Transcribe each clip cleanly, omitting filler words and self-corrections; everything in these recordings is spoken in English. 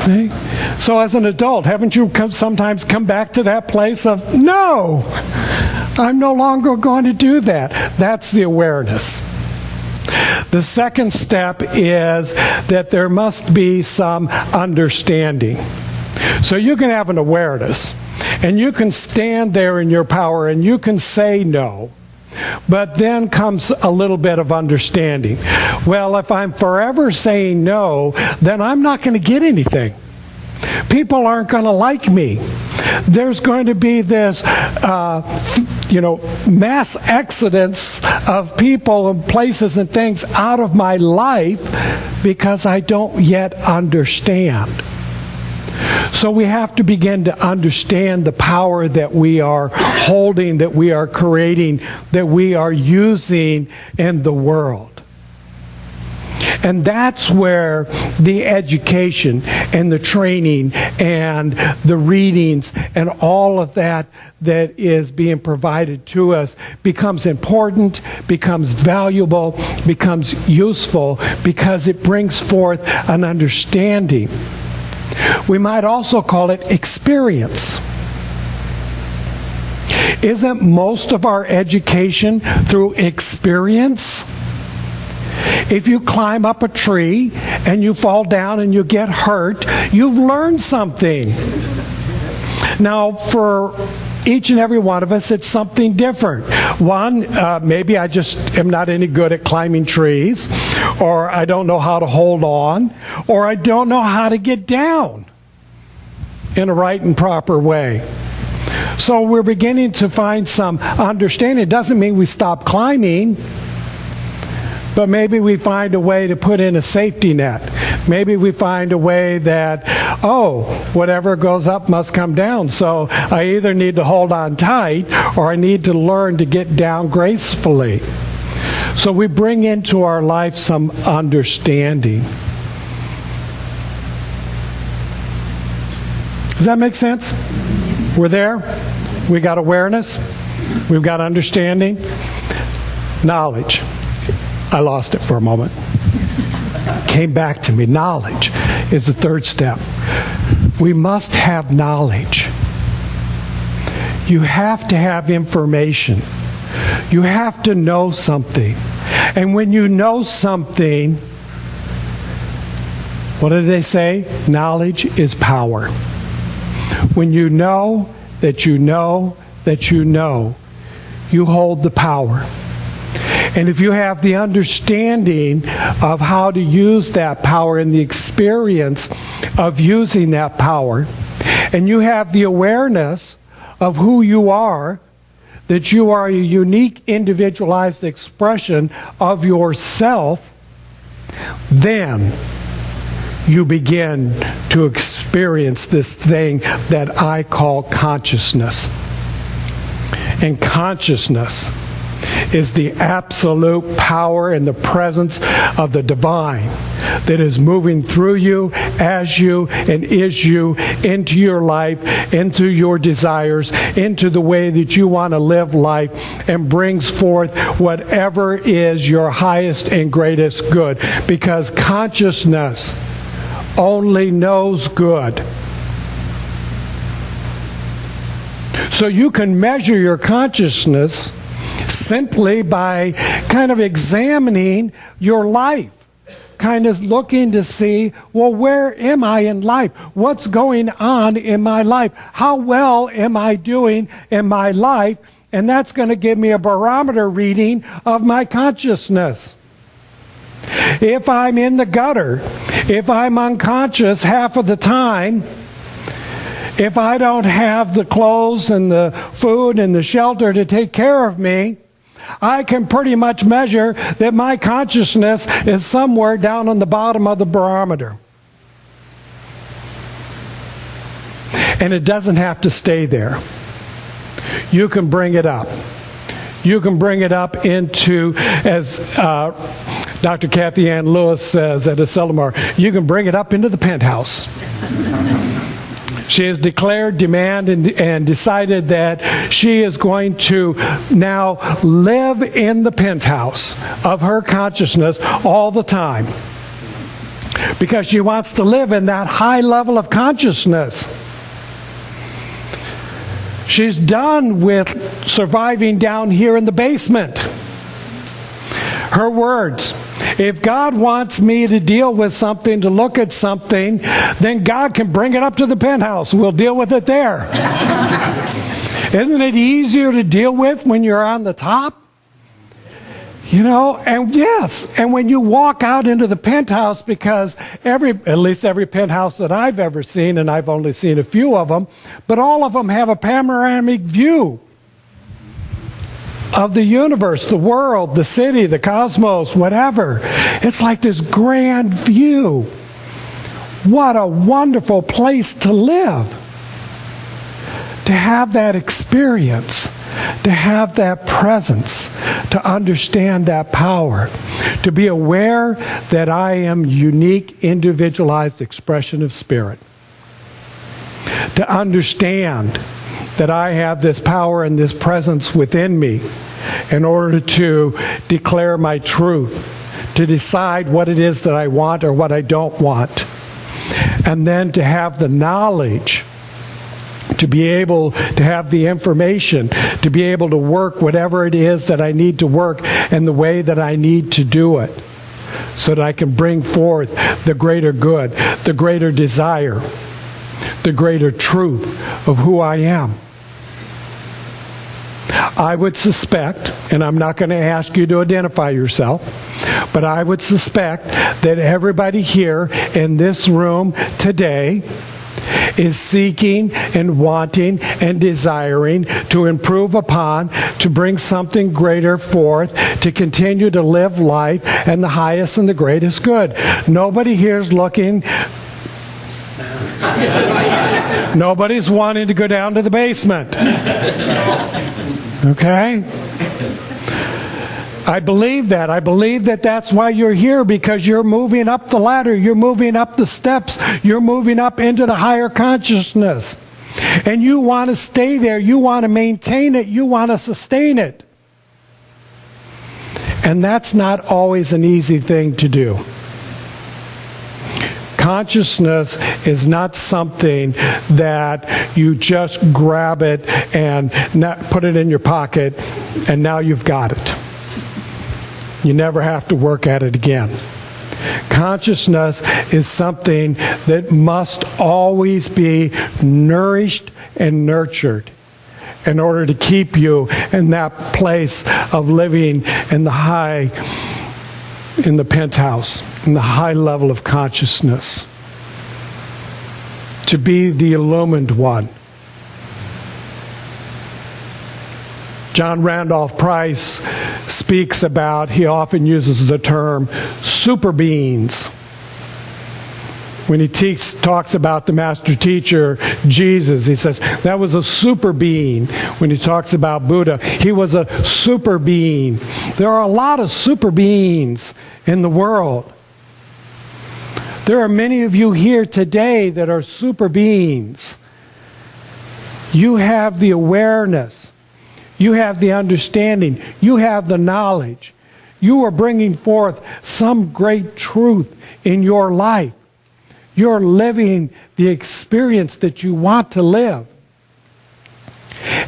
See? So as an adult, haven't you sometimes come back to that place of, no, I'm no longer going to do that? That's the awareness. The second step is that there must be some understanding. So you can have an awareness, and you can stand there in your power, and you can say no. But then comes a little bit of understanding. Well, if I'm forever saying no, then I'm not going to get anything. People aren't going to like me. There's going to be this, mass exodus of people and places and things out of my life because I don't yet understand. So we have to begin to understand the power that we are holding, that we are creating, that we are using in the world. And that's where the education and the training and the readings and all of that that is being provided to us becomes important, becomes valuable, becomes useful, because it brings forth an understanding. We might also call it experience. Isn't most of our education through experience? If you climb up a tree and you fall down and you get hurt, you've learned something. Now, for each and every one of us, it's something different. One, maybe I just am not any good at climbing trees, or I don't know how to hold on, or I don't know how to get down in a right and proper way. So we're beginning to find some understanding. It doesn't mean we stop climbing, but maybe we find a way to put in a safety net. Maybe we find a way that, whatever goes up must come down. So I either need to hold on tight or I need to learn to get down gracefully. So we bring into our life some understanding. Does that make sense? We're there. We got awareness. We've got understanding. Knowledge. I lost it for a moment. Came back to me. Knowledge is the third step. We must have knowledge. You have to have information. You have to know something. And when you know something, what do they say? Knowledge is power. When you know that you know that you know, you hold the power. And if you have the understanding of how to use that power and the experience of using that power, and you have the awareness of who you are, that you are a unique, individualized expression of yourself, then you begin to experience this thing that I call consciousness. And consciousness is the absolute power and the presence of the divine that is moving through you, as you, and is you, into your life, into your desires, into the way that you want to live life, and brings forth whatever is your highest and greatest good. Because consciousness only knows good. So you can measure your consciousness simply by kind of examining your life, kind of looking to see, well, where am I in life? What's going on in my life? How well am I doing in my life? And that's going to give me a barometer reading of my consciousness. If I'm in the gutter, if I'm unconscious half of the time, if I don't have the clothes and the food and the shelter to take care of me, I can pretty much measure that my consciousness is somewhere down on the bottom of the barometer. And it doesn't have to stay there. You can bring it up. You can bring it up into, as Dr. Kathy Ann Lewis says at Asilomar, you can bring it up into the penthouse. She has declared demand and decided that she is going to now live in the penthouse of her consciousness all the time. because she wants to live in that high level of consciousness. She's done with surviving down here in the basement. Her words, if God wants me to deal with something, to look at something, then God can bring it up to the penthouse. We'll deal with it there. Isn't it easier to deal with when you're on the top? You know, and yes, and when you walk out into the penthouse, because at least every penthouse that I've ever seen, and I've only seen a few of them, but all of them have a panoramic view of the universe, the world, the city, the cosmos, whatever. It's like this grand view. What a wonderful place to live. To have that experience, to have that presence, to understand that power, to be aware that I am unique, individualized expression of spirit, to understand that I have this power and this presence within me in order to declare my truth, to decide what it is that I want or what I don't want, and then to have the knowledge, to be able to have the information, to be able to work whatever it is that I need to work and the way that I need to do it, so that I can bring forth the greater good, the greater desire, the greater truth of who I am. I would suspect, and I'm not going to ask you to identify yourself, but I would suspect that everybody here in this room today is seeking and wanting and desiring to improve upon, to bring something greater forth, to continue to live life and the highest and the greatest good. Nobody here is looking. Nobody's wanting to go down to the basement. Okay? I believe that. I believe that that's why you're here, because you're moving up the ladder. You're moving up the steps. You're moving up into the higher consciousness. And you want to stay there. You want to maintain it. You want to sustain it. And that's not always an easy thing to do. Consciousness is not something that you just grab it and put it in your pocket and now you've got it. You never have to work at it again. Consciousness is something that must always be nourished and nurtured in order to keep you in that place of living in the penthouse, in the high level of consciousness. To be the illumined one. John Randolph Price speaks about, he often uses the term super beings. When he talks about the master teacher, Jesus, he says, that was a super being. When he talks about Buddha, he was a super being. There are a lot of super beings in the world. There are many of you here today that are super beings. You have the awareness. You have the understanding. You have the knowledge. You are bringing forth some great truth in your life. You're living the experience that you want to live.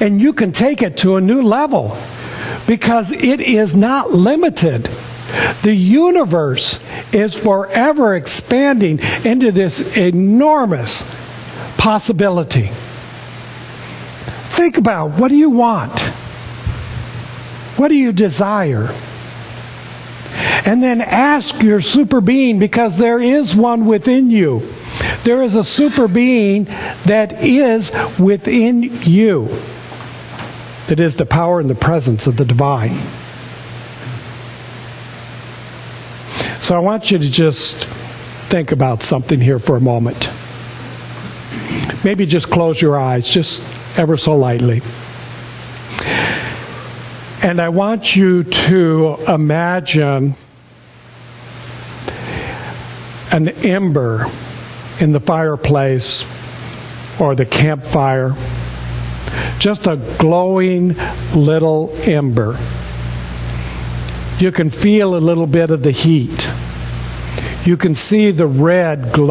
And you can take it to a new level because it is not limited. The universe is forever expanding into this enormous possibility. Think about, what do you want? What do you desire? And then ask your super being, because there is one within you. There is a super being that is within you. That is the power and the presence of the divine. So I want you to just think about something here for a moment. Maybe just close your eyes, just ever so lightly. And I want you to imagine an ember in the fireplace or the campfire. Just a glowing little ember. You can feel a little bit of the heat. You can see the red glow.